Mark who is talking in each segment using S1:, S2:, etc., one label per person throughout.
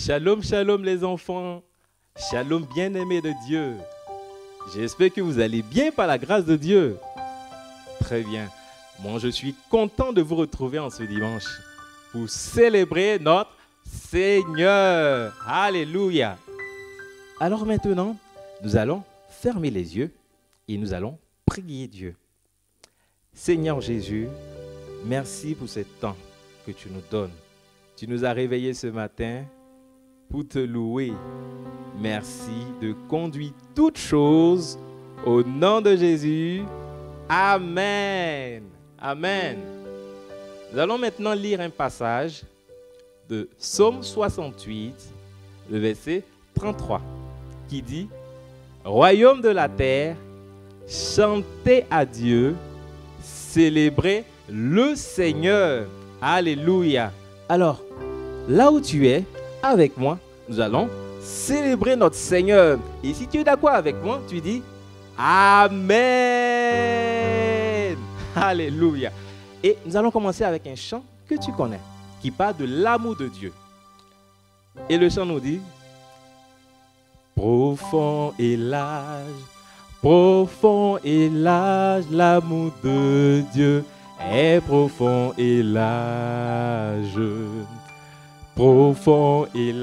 S1: Shalom, shalom les enfants. Shalom bien-aimés de Dieu. J'espère que vous allez bien par la grâce de Dieu. Très bien. Moi, je suis content de vous retrouver en ce dimanche pour célébrer notre Seigneur. Alléluia. Alors maintenant, nous allons fermer les yeux et nous allons prier Dieu. Seigneur Jésus, merci pour ce temps que tu nous donnes. Tu nous as réveillés ce matin pour te louer. Merci de conduire toutes choses au nom de Jésus. Amen. Amen. Nous allons maintenant lire un passage de Psaume 68, le verset 33, qui dit « Royaume de la terre, chantez à Dieu, célébrez le Seigneur. » Alléluia. Alors, là où tu es, avec moi, nous allons célébrer notre Seigneur. Et si tu es d'accord avec moi, tu dis Amen. Alléluia. Et nous allons commencer avec un chant que tu connais, qui parle de l'amour de Dieu. Et le chant nous dit profond est l'âge, l'amour de Dieu est profond et l'âge. Profond est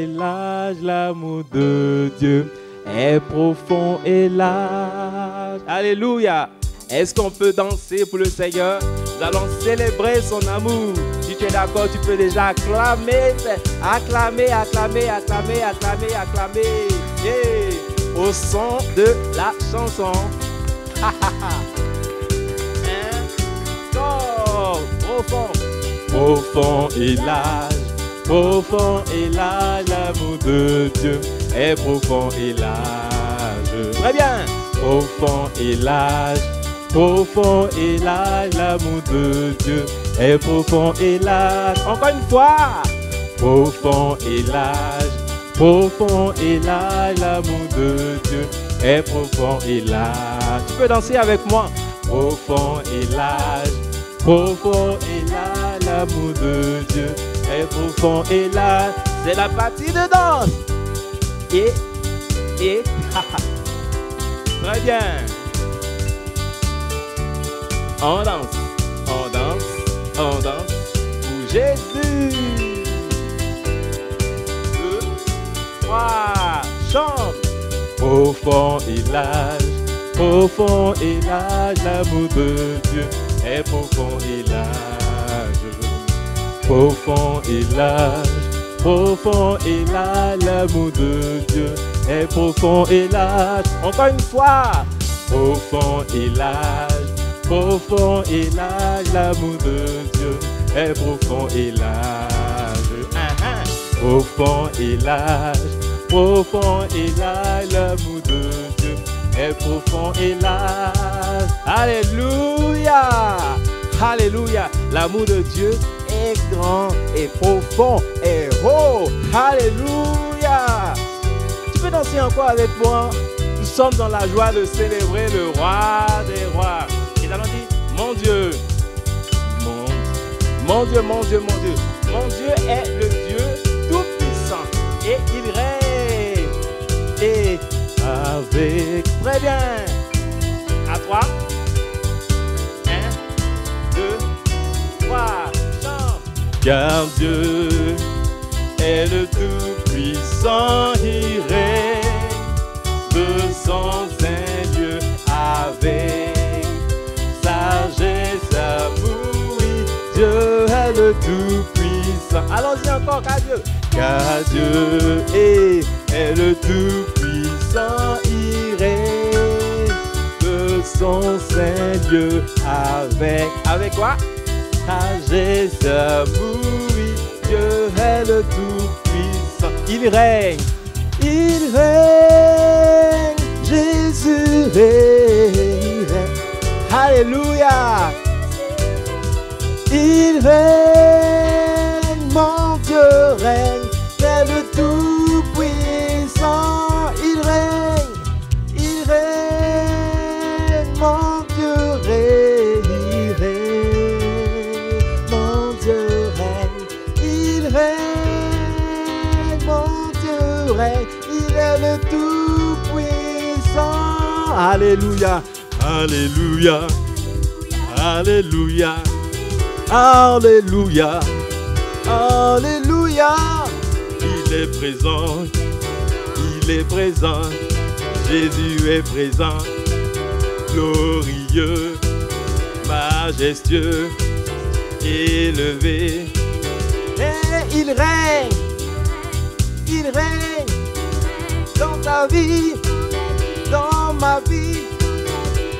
S1: l'âge, l'amour de Dieu est profond et l'âge. Alléluia. Est-ce qu'on peut danser pour le Seigneur? Nous allons célébrer son amour. Si tu es d'accord, tu peux déjà acclamer. Acclamer. Yeah. Au son de la chanson. Encore profond. Profond est l'âge, l'amour de Dieu est profond et l'âge. Très bien. Profond est l'âge, l'amour de Dieu est profond et l'âge. Encore une fois. Profond est l'âge, l'amour de Dieu est profond et l'âge. Tu peux danser avec moi. Profond est l'âge, l'amour de Dieu est profond et l'âge. C'est la partie de danse. Et très bien. On danse pour Jésus. 2, 3, chante. Profond est l'âge, l'amour de Dieu est profond et l'âge. Profond est l'âge, l'amour de Dieu est profond et l'âge. Encore une fois. Profond est l'âge, l'amour de Dieu est profond et l'âge. Profond est l'âge, l'amour de Dieu est profond et l'âge. Alléluia. Alléluia. L'amour de Dieu est grand et profond et haut. Alléluia. Tu peux danser encore avec moi. Nous sommes dans la joie de célébrer le roi des rois. Et nous allons dire, mon Dieu, mon Dieu est le Dieu tout-puissant. Et il règne. Et avec, très bien. À 3. 1, 2, 3. Chante. Car Dieu est le tout-puissant. Il règne de son saint lieu avec sagesse, amour. Oui, Dieu est le tout-puissant. Allons-y encore, car Dieu est le tout-puissant. Il règne de son saint lieu avec quoi? Sagesse, amour. Oui, Dieu est le tout-puissant. Il règne. Jésus règne. Alléluia. Il règne, mon Dieu règne, c'est le tout-puissant. Il règne, mon Dieu règne, mon Dieu règne. Il le Tout-Puissant. Alléluia, Alléluia, Alléluia, Alléluia, Alléluia. Il est présent, il est présent, Jésus est présent, glorieux, majestueux, élevé. Et il règne dans ta vie, dans ma vie,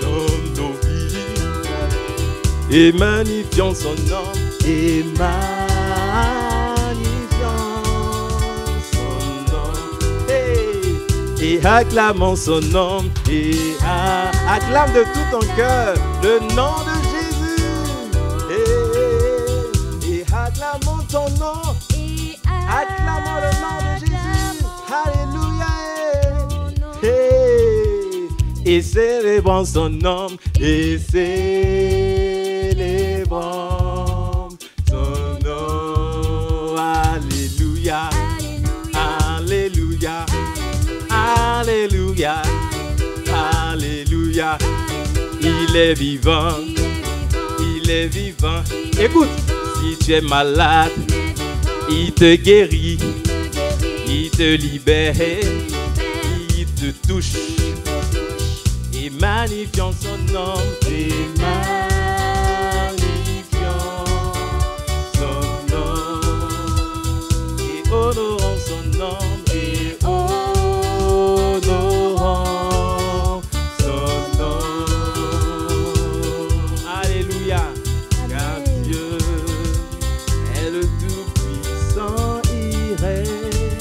S1: dans nos vies. Et magnifions son nom, et magnifions son nom. Et acclamons son nom, et acclame de tout ton cœur le nom de Jésus. Et acclamons ton nom, acclamons le nom de Jésus. Alléluia. Et célébrons son nom, et célébrons son nom. Alléluia, Alléluia, Alléluia, Alléluia. Il est vivant, il est vivant. Écoute, si tu es malade, il te guérit, il te libère, il te touche. Et magnifions son nom, et magnifions son nom, et honorons son nom, et honorons son nom. Alléluia, car Dieu est le Tout-Puissant, il règne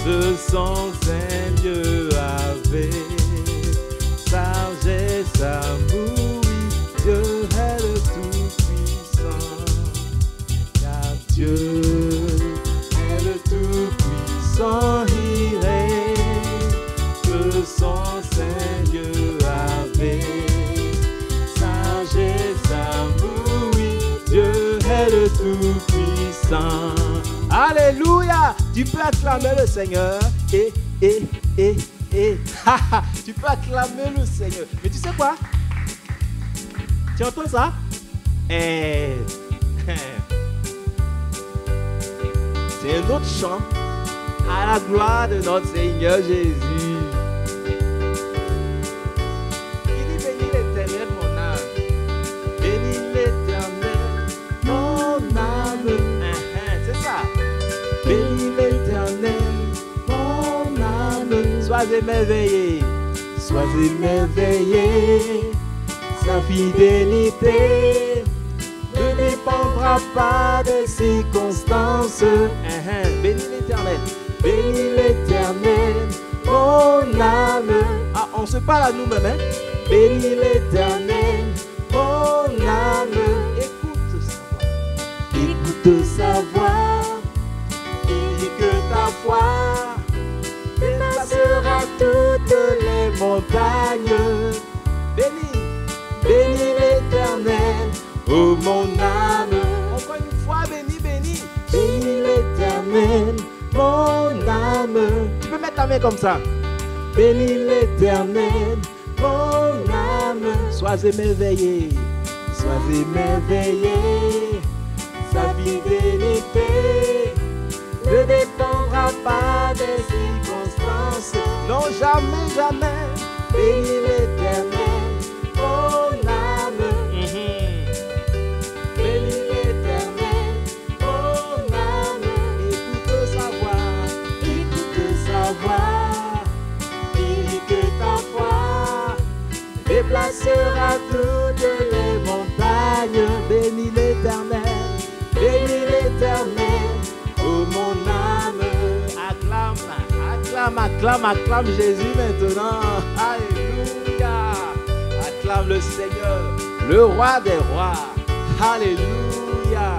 S1: de son Saint-Dieu avec sagesse, amour, Dieu est le Tout-Puissant, car Dieu est le Tout-Puissant, il règne de son Saint-Dieu avec sagesse, amour, Dieu est le Tout-Puissant. Alléluia! Tu peux acclamer le Seigneur tu peux acclamer le Seigneur. Mais tu sais quoi? Tu entends ça? C'est un autre chant à la gloire de notre Seigneur Jésus. Il dit bénis l'Éternel mon âme. Bénis l'Éternel mon âme. C'est ça. Bénis l'Éternel. Sois émerveillé, sois émerveillé. Sa fidélité ne dépendra pas des circonstances. Bénis l'Éternel, mon âme. Ah, on se parle à nous-mêmes, hein? Bénis l'Éternel, mon âme. Écoute sa voix, et que ta foi dépassera toutes les montagnes. Bénis l'Éternel, oh mon âme. Encore une fois, bénis. Bénis l'Éternel, mon âme. Tu peux mettre ta main comme ça. Bénis l'Éternel, mon âme. Sois émerveillé, sa fidélité ne dépendra pas des circonstances. Non, jamais. Bénis l'Éternel, mon âme. Bénis l'Éternel, mon âme. Écoute sa voix, et que ta foi déplacera toutes les montagnes. Bénis l'Éternel, oh mon âme. Acclame Jésus maintenant. Alléluia. Acclame le Seigneur, le roi des rois. Alléluia.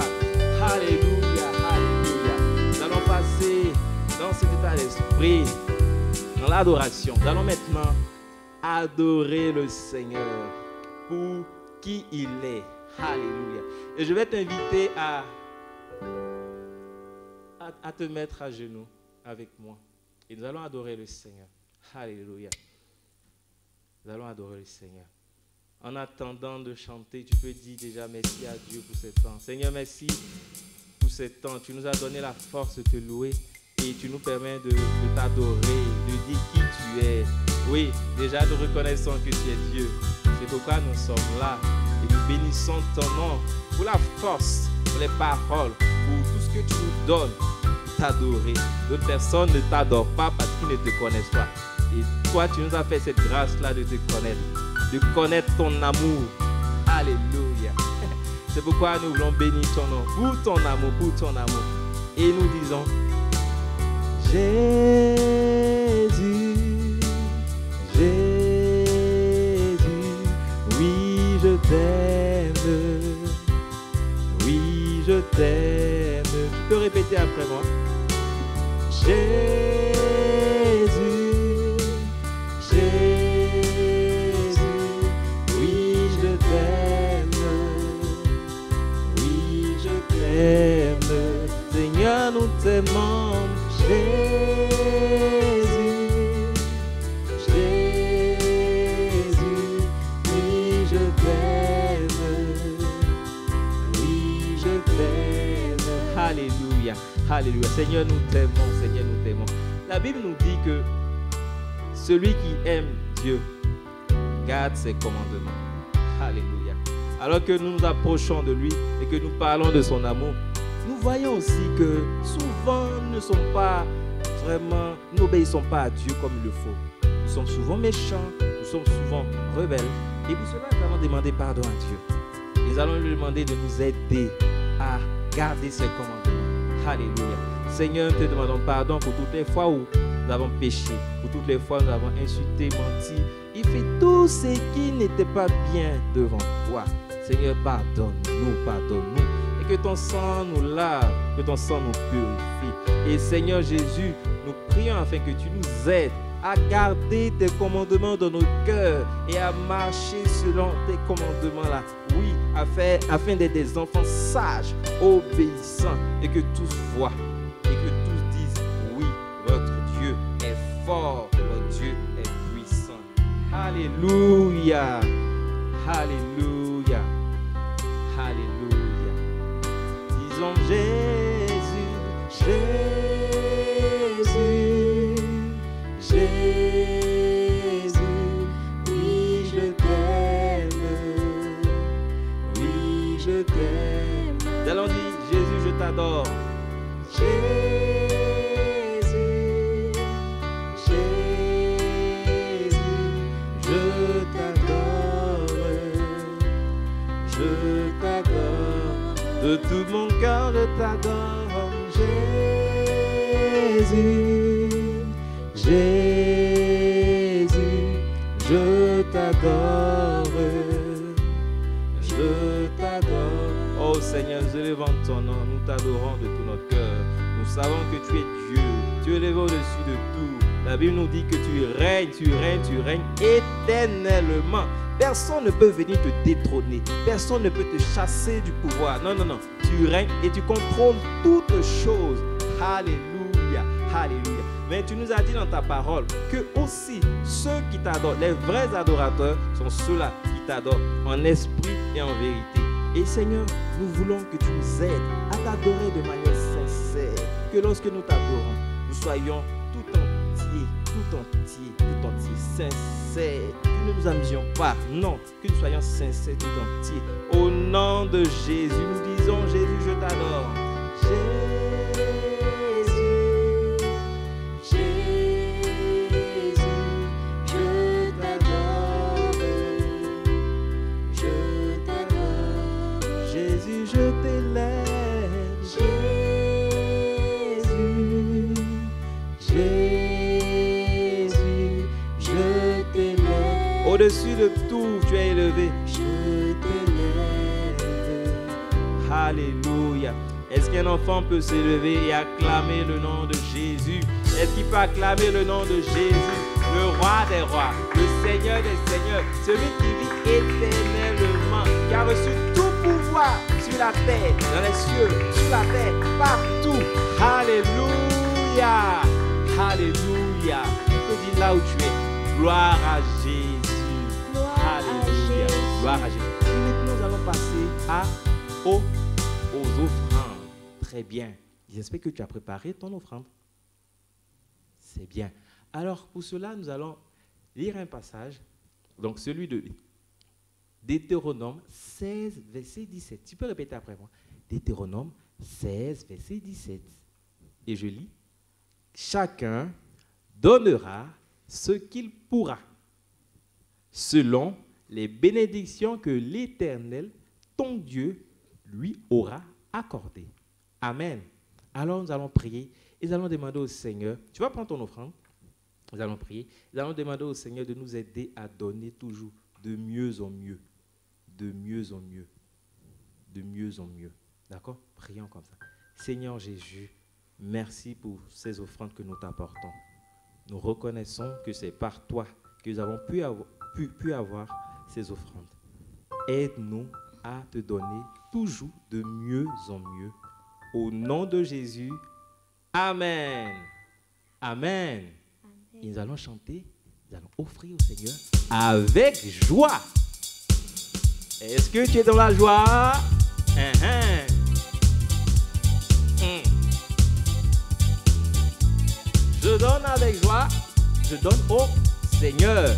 S1: Nous allons passer dans cet état d'esprit, dans l'adoration. Nous allons maintenant adorer le Seigneur pour qui il est. Alléluia. Et je vais t'inviter à te mettre à genoux avec moi. Et Et nous allons adorer le Seigneur. Alléluia. Nous allons adorer le Seigneur. En attendant de chanter, tu peux dire déjà merci à Dieu pour ce temps. Seigneur, merci pour ce temps. Tu nous as donné la force de te louer et tu nous permets de t'adorer, de dire qui tu es. Oui, déjà nous reconnaissons que tu es Dieu. C'est pourquoi nous sommes là et nous bénissons ton nom pour la force, pour les paroles, pour tout ce que tu nous donnes pour t'adorer. D'autres personnes ne t'adorent pas parce qu'ils ne te connaissent pas. Et toi, tu nous as fait cette grâce-là de te connaître ton amour. Alléluia. C'est pourquoi nous voulons bénir ton nom pour ton amour, Et nous disons, Jésus, Jésus, oui, je t'aime, oui, je t'aime. Tu peux répéter après moi. Jésus, Jésus, oui, je t'aime, oui, je t'aime. Seigneur, nous t'aimons. Jésus, Jésus, oui, je t'aime, oui, je t'aime. Alléluia, alléluia. Seigneur, nous t'aimons, Seigneur, nous t'aimons. La Bible nous dit que celui qui aime Dieu garde ses commandements. Alléluia. Alors que nous nous approchons de lui et que nous parlons de son amour, nous voyons aussi que souvent nous n'obéissons pas à Dieu comme il le faut. Nous sommes souvent méchants, nous sommes souvent rebelles. Et pour cela, nous allons demander pardon à Dieu. Nous allons lui demander de nous aider à garder ses commandements. Alléluia. Seigneur, nous te demandons pardon pour toutes les fois où nous avons péché, pour toutes les fois où nous avons insulté, menti et fait tout ce qui n'était pas bien devant toi. Seigneur, pardonne-nous, pardonne-nous. Que ton sang nous lave, que ton sang nous purifie. Et Seigneur Jésus, nous prions afin que tu nous aides à garder tes commandements dans nos cœurs et à marcher selon tes commandements là. Oui, afin d'être des enfants sages, obéissants et que tous voient et que tous disent oui, votre Dieu est fort, votre Dieu est puissant. Alléluia, alléluia, alléluia. Disons Jésus, Jésus, Jésus, oui je t'aime, oui je t'aime. Nous allons dire Jésus, je t'adore. Jésus, Jésus, je t'adore, je t'adore. De tout mon cœur, je t'adore, Jésus, Jésus, je t'adore, je t'adore. Oh Seigneur, nous élevons ton nom, nous t'adorons de tout notre cœur. Nous savons que tu es Dieu, tu es élevé au-dessus de tout. La Bible nous dit que tu règnes éternellement. Personne ne peut venir te détrôner. Personne ne peut te chasser du pouvoir. Non, non, non. Tu règnes et tu contrôles toutes choses. Alléluia, alléluia. Mais tu nous as dit dans ta parole que aussi ceux qui t'adorent, les vrais adorateurs, sont ceux-là qui t'adorent en esprit et en vérité. Et Seigneur, nous voulons que tu nous aides à t'adorer de manière sincère. Que lorsque nous t'adorons, nous soyons tout entier, sincère. Que nous nous amusions pas, non, que nous soyons sincères tout entiers. Au nom de Jésus, nous disons Jésus, je t'adore. Jésus, Jésus, je t'adore, je t'adore. Jésus, je t'élève. Jésus, Jésus. Au-dessus de tout, tu es élevé. Je t'élève. Alléluia. Est-ce qu'un enfant peut s'élever et acclamer le nom de Jésus? Est-ce qu'il peut acclamer le nom de Jésus, le roi des rois, le Seigneur des seigneurs, celui qui vit éternellement, qui a reçu tout pouvoir sur la terre, dans les cieux, sur la terre, partout. Alléluia. Alléluia. Alléluia. Tu peux dire là où tu es. Gloire à Jésus. Alléluia. Gloire à Jésus. Et maintenant, nous allons passer aux offrandes. Très bien. J'espère que tu as préparé ton offrande. C'est bien. Alors, pour cela, nous allons lire un passage. Donc, celui de Deutéronome 16, verset 17. Tu peux répéter après moi. Deutéronome 16, verset 17. Et je lis. Chacun donnera ce qu'il pourra, selon les bénédictions que l'Éternel, ton Dieu, lui aura accordées. Amen. Alors nous allons prier et nous allons demander au Seigneur, tu vas prendre ton offrande, nous allons prier, nous allons demander au Seigneur de nous aider à donner toujours de mieux en mieux, de mieux en mieux, de mieux en mieux. D'accord? Prions comme ça. Seigneur Jésus, merci pour ces offrandes que nous t'apportons. Nous reconnaissons que c'est par toi que nous avons pu avoir ces offrandes. Aide-nous à te donner toujours de mieux en mieux. Au nom de Jésus, Amen. Amen. Et nous allons chanter, nous allons offrir au Seigneur avec joie. Est-ce que tu es dans la joie? Je donne avec joie, je donne au Seigneur.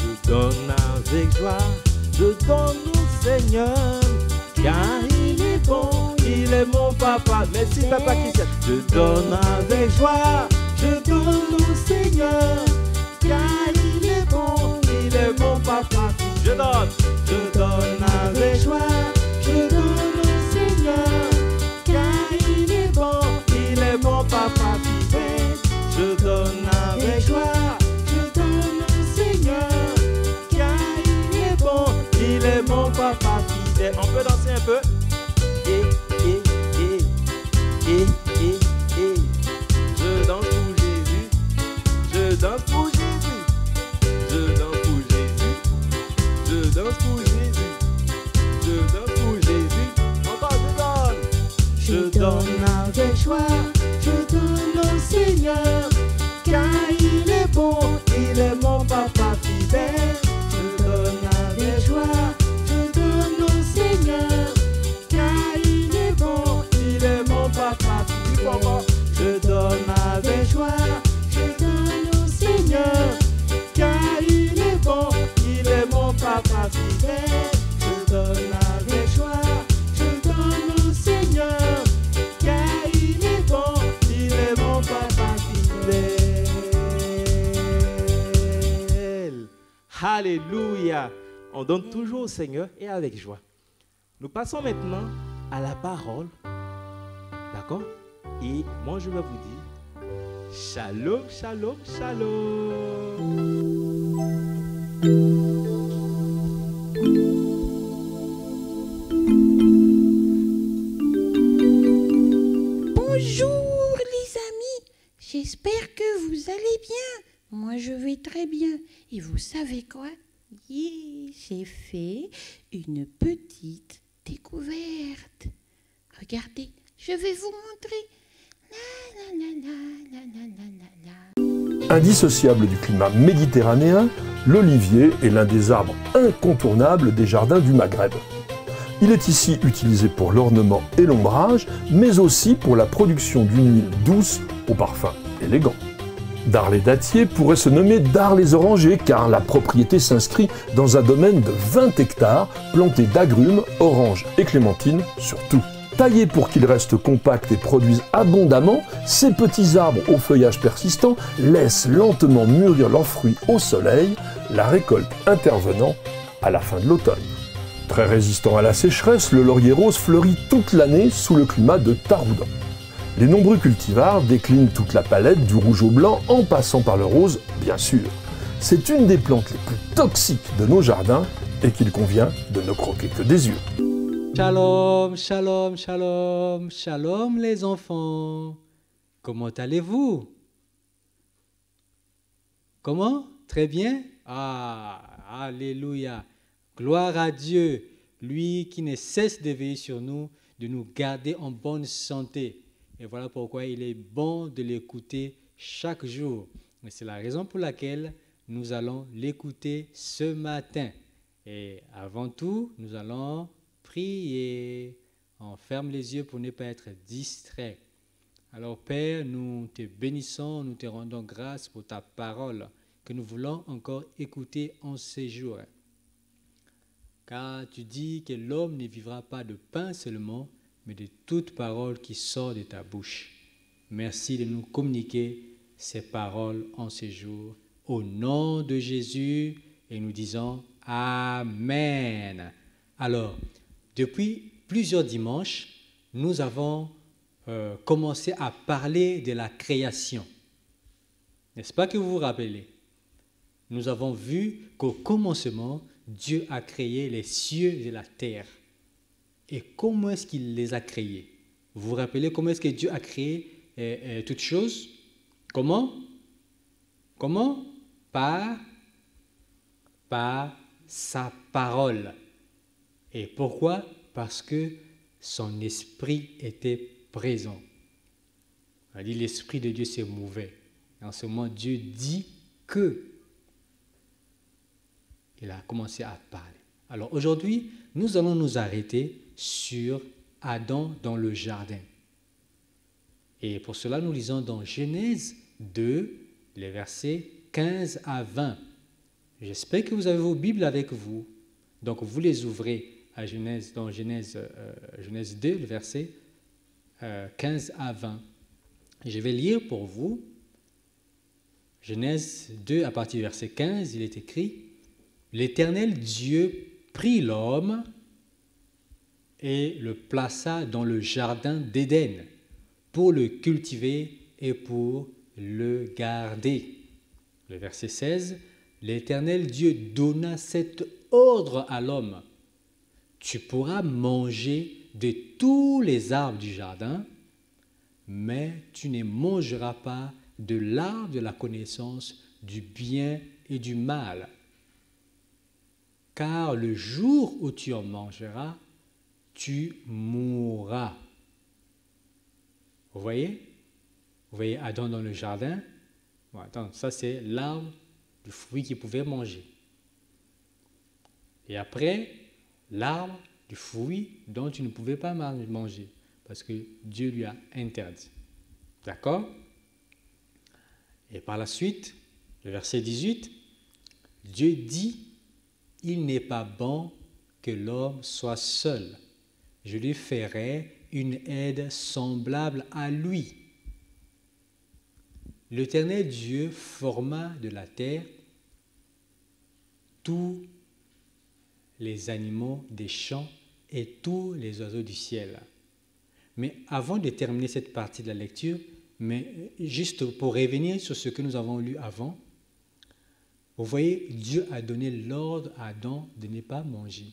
S1: Je donne avec joie, je donne au Seigneur, car il est bon, il est mon papa. Merci papa Christian. Je donne avec joie, je donne au Seigneur, car il est bon, il est mon papa. Je donne avec joie, je donne au Seigneur, car il est bon, il est mon papa fidèle. Je donne avec joie, je donne au Seigneur, car il est bon, il est mon papa fidèle. On peut danser un peu? Je danse pour Jésus, je danse pour Jésus, je danse pour Jésus, je danse pour Jésus, je danse pour Jésus. Encore je donne avec joie, je donne au Seigneur, car il est bon, il est mon papa fidèle. Je donne avec joie, je donne au Seigneur, car il est bon, il est mon papa fidèle. Je donne avec joie, je donne au Seigneur, car il est bon, il est mon papa fidèle. Je donne avec joie, je donne au Seigneur, car il est bon, il est mon papa fidèle. Alléluia. On donne toujours au Seigneur et avec joie. Nous passons maintenant à la parole. D'accord? Et moi je vais vous dire shalom, shalom, shalom.
S2: Bonjour les amis, j'espère que vous allez bien. Moi je vais très bien. Et vous savez quoi? J'ai fait une petite découverte. Regardez, je vais vous montrer.
S3: Indissociable du climat méditerranéen, l'olivier est l'un des arbres incontournables des jardins du Maghreb. Il est ici utilisé pour l'ornement et l'ombrage, mais aussi pour la production d'une huile douce au parfum élégant. Dard les dattiers pourrait se nommer Dard les orangers, car la propriété s'inscrit dans un domaine de 20 hectares planté d'agrumes, oranges et clémentines surtout. Taillés pour qu'ils restent compacts et produisent abondamment, ces petits arbres au feuillage persistant laissent lentement mûrir leurs fruits au soleil, la récolte intervenant à la fin de l'automne. Très résistant à la sécheresse, le laurier rose fleurit toute l'année sous le climat de Taroudan. Les nombreux cultivars déclinent toute la palette du rouge au blanc en passant par le rose, bien sûr. C'est une des plantes les plus toxiques de nos jardins et qu'il convient de ne croquer que des yeux.
S4: Shalom, shalom, shalom, shalom les enfants. Comment allez-vous? Comment? Très bien? Ah, alléluia. Gloire à Dieu, lui qui ne cesse de veiller sur nous de nous garder en bonne santé. Et voilà pourquoi il est bon de l'écouter chaque jour. Et c'est la raison pour laquelle nous allons l'écouter ce matin. Et avant tout, nous allons prier. On ferme les yeux pour ne pas être distrait. Alors Père, nous te bénissons, nous te rendons grâce pour ta parole que nous voulons encore écouter en ces jours. Car tu dis que l'homme ne vivra pas de pain seulement, mais de toute parole qui sort de ta bouche. Merci de nous communiquer ces paroles en ces jours. Au nom de Jésus, et nous disons Amen. Alors, depuis plusieurs dimanches, nous avons commencé à parler de la création. N'est-ce pas que vous vous rappelez? Nous avons vu qu'au commencement, Dieu a créé les cieux et la terre. Et comment est-ce qu'il les a créés? Vous vous rappelez comment est-ce que Dieu a créé toutes choses? Comment? Par sa parole. Et pourquoi? Parce que son esprit était présent. On a dit l'esprit de Dieu se mouvait. Et en ce moment, Dieu dit que il a commencé à parler. Alors aujourd'hui, nous allons nous arrêter sur Adam dans le jardin. Et pour cela, nous lisons dans Genèse 2, les versets 15 à 20. J'espère que vous avez vos Bibles avec vous. Donc vous les ouvrez à Genèse, dans Genèse 2, le verset 15 à 20. Je vais lire pour vous. Genèse 2, à partir du verset 15, il est écrit: L'Éternel Dieu prit l'homme et le plaça dans le jardin d'Éden pour le cultiver et pour le garder. Le verset 16, l'Éternel Dieu donna cet ordre à l'homme: Tu pourras manger de tous les arbres du jardin, mais tu ne mangeras pas de l'arbre de la connaissance du bien et du mal. Car le jour où tu en mangeras, tu mourras. Vous voyez? Vous voyez Adam dans le jardin? Bon, attends, ça c'est l'arbre du fruit qu'il pouvait manger. Et après, l'arbre du fruit dont tu ne pouvais pas manger, parce que Dieu lui a interdit. D'accord? Et par la suite, le verset 18, Dieu dit: Il n'est pas bon que l'homme soit seul. Je lui ferai une aide semblable à lui. L'Éternel Dieu forma de la terre tous les animaux des champs et tous les oiseaux du ciel. Mais avant de terminer cette partie de la lecture, mais juste pour revenir sur ce que nous avons lu avant, vous voyez, Dieu a donné l'ordre à Adam de ne pas manger.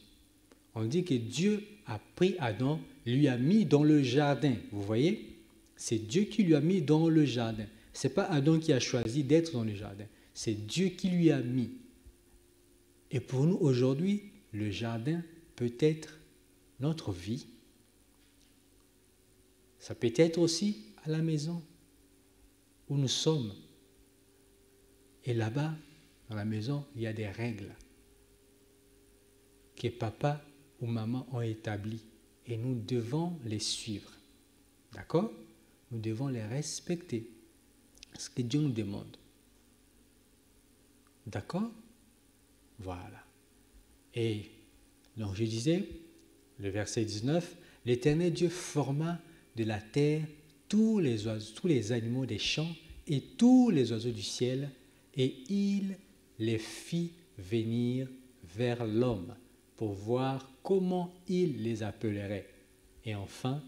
S4: On dit que Dieu a pris Adam, lui a mis dans le jardin. Vous voyez, c'est Dieu qui lui a mis dans le jardin. Ce n'est pas Adam qui a choisi d'être dans le jardin. C'est Dieu qui lui a mis. Et pour nous aujourd'hui, le jardin peut être notre vie. Ça peut être aussi à la maison où nous sommes. Et là-bas, dans la maison, il y a des règles que papa ou maman ont établies et nous devons les suivre. D'accord? Nous devons les respecter. Ce que Dieu nous demande. D'accord? Voilà. Et donc je disais, le verset 19, l'Éternel Dieu forma de la terre tous les oiseaux, tous les animaux des champs et tous les oiseaux du ciel, et il les fit venir vers l'homme pour voir comment il les appellerait. Et enfin,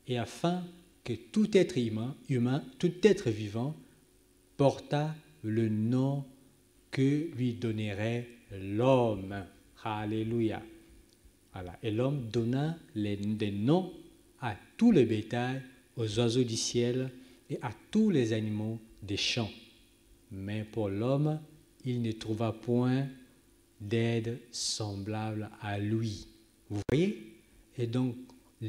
S4: et afin que tout être humain, tout être vivant portât le nom que lui donnerait l'homme. Alléluia. Voilà. Et l'homme donna des noms à tout le bétail, aux oiseaux du ciel et à tous les animaux des champs. Mais pour l'homme, il ne trouva point d'aide semblable à lui. Vous voyez? Et donc,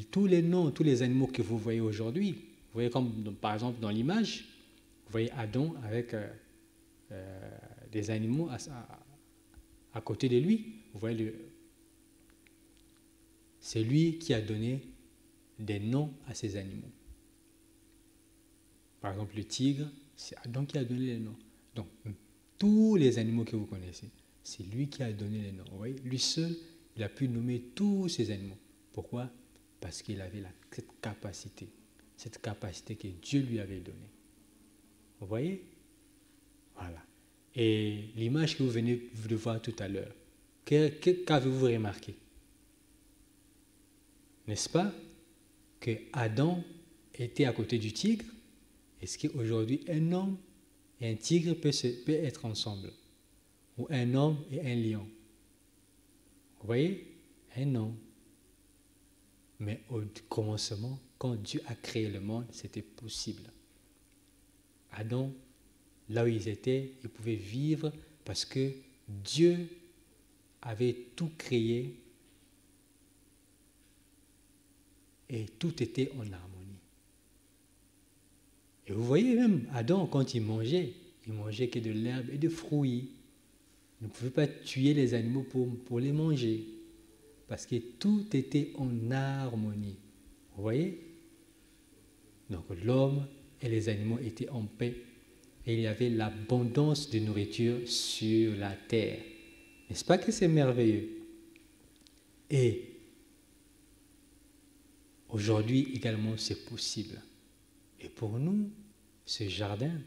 S4: tous les noms, tous les animaux que vous voyez aujourd'hui, vous voyez comme par exemple dans l'image, vous voyez Adam avec des animaux à côté de lui. Vous voyez, c'est lui qui a donné des noms à ces animaux. Par exemple, le tigre, c'est Adam qui a donné les noms. Donc, tous les animaux que vous connaissez, c'est lui qui a donné les noms. Vous voyez, lui seul, il a pu nommer tous ces animaux. Pourquoi? Parce qu'il avait cette capacité que Dieu lui avait donnée. Vous voyez? Voilà. Et l'image que vous venez de voir tout à l'heure, qu'avez-vous remarqué? N'est-ce pas que Adam était à côté du tigre? Est-ce qu'aujourd'hui un homme et un tigre peuvent être ensemble? Ou un homme et un lion? Vous voyez? Un homme. Mais au commencement, quand Dieu a créé le monde, c'était possible. Adam, là où ils étaient, ils pouvaient vivre parce que Dieu avait tout créé et tout était en harmonie. Et vous voyez même, Adam, quand il mangeait que de l'herbe et des fruits. Il ne pouvait pas tuer les animaux pour les manger, parce que tout était en harmonie. Vous voyez? Donc l'homme et les animaux étaient en paix, et il y avait l'abondance de nourriture sur la terre. N'est-ce pas que c'est merveilleux? Et aujourd'hui également, c'est possible. Et pour nous, ce jardin,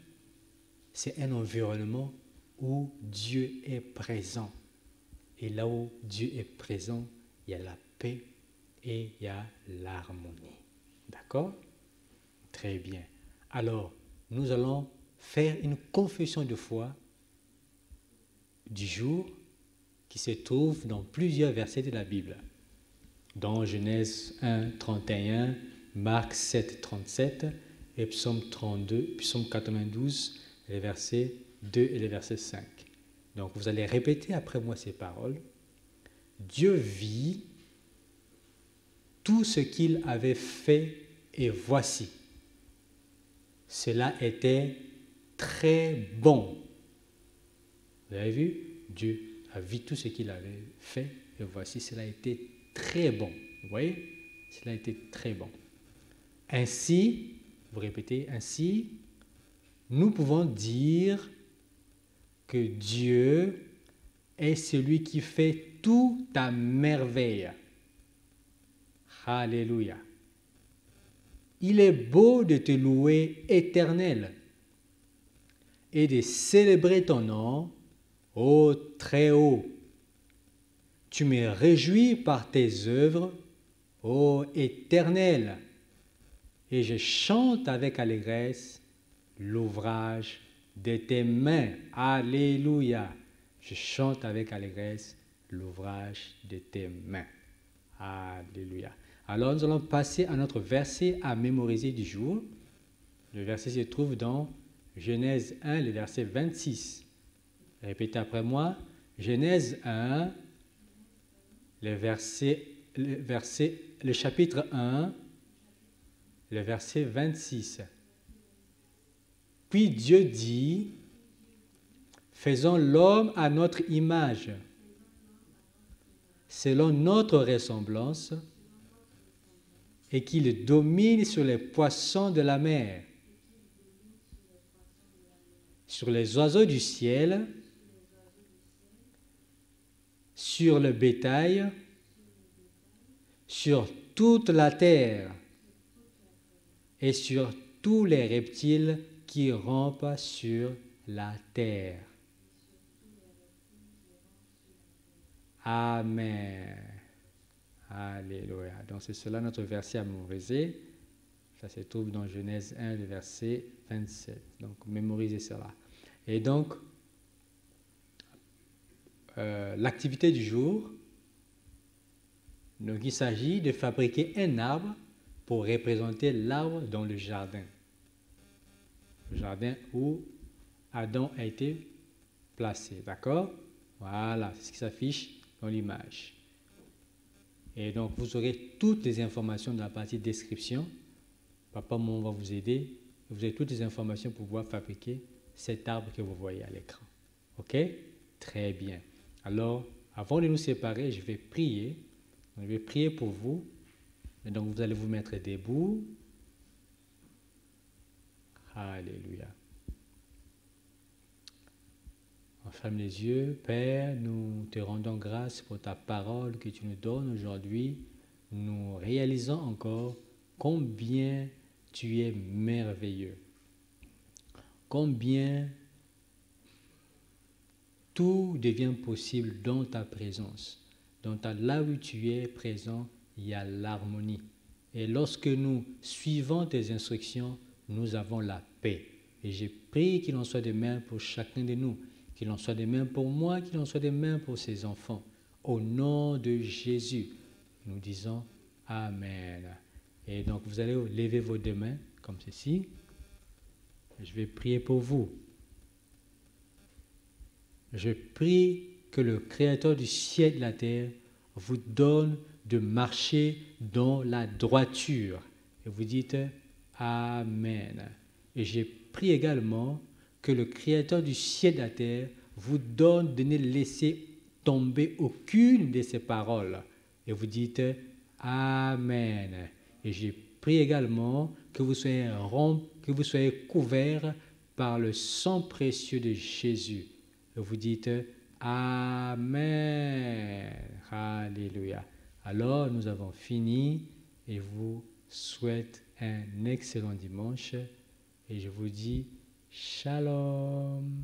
S4: c'est un environnement où Dieu est présent. Et là où Dieu est présent, il y a la paix et il y a l'harmonie. D'accord? Très bien. Alors, nous allons faire une confession de foi du jour qui se trouve dans plusieurs versets de la Bible. Dans Genèse 1, 31, Marc 7, 37 et Psaume 32, Psaume 92, les versets 2 et le verset 5. Donc vous allez répéter après moi ces paroles. Dieu vit tout ce qu'il avait fait et voici. Cela était très bon. Vous avez vu? Dieu a vu tout ce qu'il avait fait et voici, cela était très bon. Vous voyez? Cela était très bon. Ainsi, vous répétez, ainsi, nous pouvons dire que Dieu est celui qui fait tout à merveille. Alléluia. Il est beau de te louer, Éternel, et de célébrer ton nom, ô Très-Haut. Tu me réjouis par tes œuvres, ô Éternel, et je chante avec allégresse l'ouvrage de tes mains. Alléluia. Je chante avec allégresse l'ouvrage de tes mains. Alléluia. Alors nous allons passer à notre verset à mémoriser du jour. Le verset se trouve dans Genèse 1, le verset 26. Répétez après moi. Genèse 1, le chapitre 1, le verset 26. Puis Dieu dit, faisons l'homme à notre image, selon notre ressemblance, et qu'il domine sur les poissons de la mer, sur les oiseaux du ciel, sur le bétail, sur toute la terre et sur tous les reptiles qui rampent sur la terre. Amen. Alléluia. Donc c'est cela notre verset à mémoriser. Ça se trouve dans Genèse 1, le verset 27. Donc mémorisez cela. Et donc, l'activité du jour, donc il s'agit de fabriquer un arbre pour représenter l'arbre dans le jardin. Le jardin où Adam a été placé. D'accord? Voilà, c'est ce qui s'affiche dans l'image. Et donc, vous aurez toutes les informations dans la partie description. Papa, maman va vous aider. Vous avez toutes les informations pour pouvoir fabriquer cet arbre que vous voyez à l'écran. OK? Très bien. Alors, avant de nous séparer, je vais prier. Je vais prier pour vous. Et donc, vous allez vous mettre debout. Alléluia. On ferme les yeux. Père, nous te rendons grâce pour ta parole que tu nous donnes aujourd'hui. Nous réalisons encore combien tu es merveilleux. Combien tout devient possible dans ta présence. Là où tu es présent, il y a l'harmonie. Et lorsque nous suivons tes instructions, nous avons la paix. Et j'ai prié qu'il en soit de même pour chacun de nous, qu'il en soit de même pour moi, qu'il en soit de même pour ses enfants. Au nom de Jésus, nous disons Amen. Et donc, vous allez lever vos deux mains comme ceci. Je vais prier pour vous. Je prie que le Créateur du ciel et de la terre vous donne de marcher dans la droiture. Et vous dites Amen. Et je prie également que le Créateur du ciel et de la terre vous donne de ne laisser tomber aucune de ces paroles. Et vous dites Amen. Et je prie également que vous soyez couverts par le sang précieux de Jésus. Et vous dites Amen. Alléluia. Alors, nous avons fini et vous souhaite un excellent dimanche. Et je vous dis Shalom.